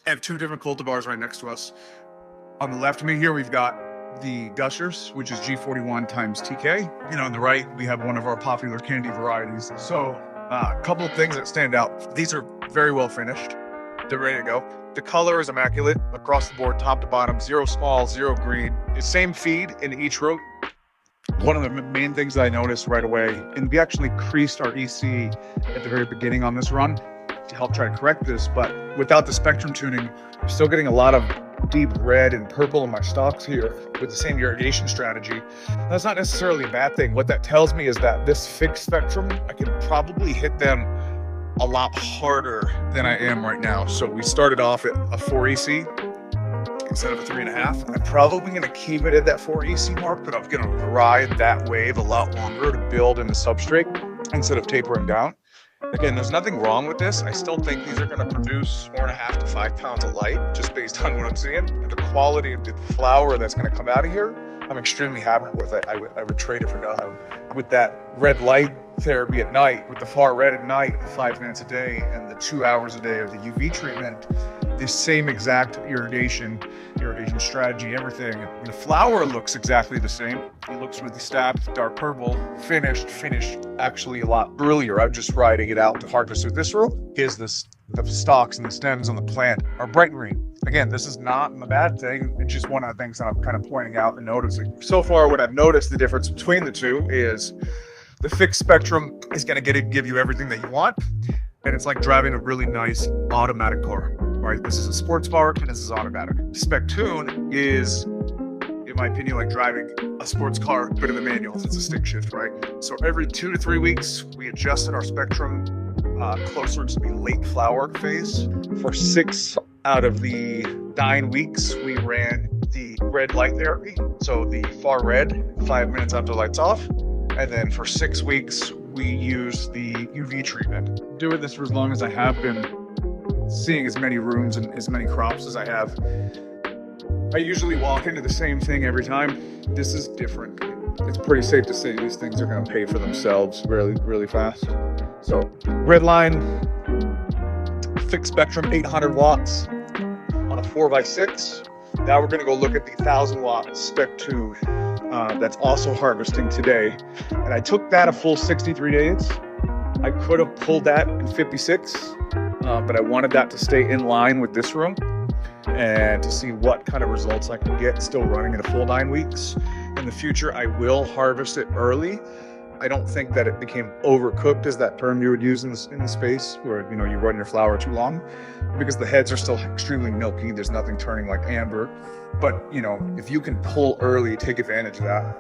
I have two different cultivars right next to us. On the left of me here, we've got the Gushers, which is G41 times TK. On the right, we have one of our popular candy varieties. So a couple of things that stand out. These are very well finished. They're ready to go. The color is immaculate across the board, top to bottom, zero small, zero green. The same feed in each row. One of the main things that I noticed right away, and we actually increased our EC at the very beginning on this run to help try to correct this, but without the spectrum tuning, I'm still getting a lot of deep red and purple in my stalks here with the same irrigation strategy. That's not necessarily a bad thing. What that tells me is that this fixed spectrum, I can probably hit them a lot harder than I am right now. So we started off at a 4 EC instead of a 3.5. I'm probably going to keep it at that 4 EC mark, but I'm going to ride that wave a lot longer to build in the substrate instead of tapering down. Again, there's nothing wrong with this. I still think these are going to produce 4.5 to 5 pounds of light just based on what I'm seeing. And the quality of the flower that's going to come out of here, I'm extremely happy with it. I would trade it for nothing. With that red light therapy at night, with the far red at night, 5 minutes a day, and the 2 hours a day of the UV treatment, the same exact irrigation strategy, everything. The flower looks exactly the same. It looks really stabbed, dark purple, finished actually a lot earlier. I'm just riding it out to harvest. With this row is the stalks and the stems on the plant are bright green. Again, this is not a bad thing. It's just one of the things that I'm kind of pointing out and noticing. So far, what I've noticed the difference between the two is the fixed spectrum is going to give you everything that you want. And it's like driving a really nice automatic car, right? This is a sports car and this is automatic. SpecTune is, in my opinion, like driving a sports car, but in the manual. It's a stick shift, right? So every 2 to 3 weeks, we adjusted our spectrum closer to the late flower phase. For 6 out of the 9 weeks, we ran the red light therapy. So the far red, 5 minutes after the lights off. And then for 6 weeks, we use the UV treatment. Doing this for as long as I have been, seeing as many rooms and as many crops as I have, I usually walk into the same thing every time. This is different. It's pretty safe to say these things are going to pay for themselves really, really fast. So Redline, fixed spectrum, 800 watts on a 4x6. Now we're going to go look at the 1000 watt SpecTune that's also harvesting today. And I took that a full 63 days. I could have pulled that in 56, but I wanted that to stay in line with this room and to see what kind of results I can get still running in a full 9 weeks. In the future, I will harvest it early. I don't think that it became overcooked, is that term you would use in the space, where you run your flower too long, because the heads are still extremely milky. There's nothing turning like amber, but if you can pull early, take advantage of that.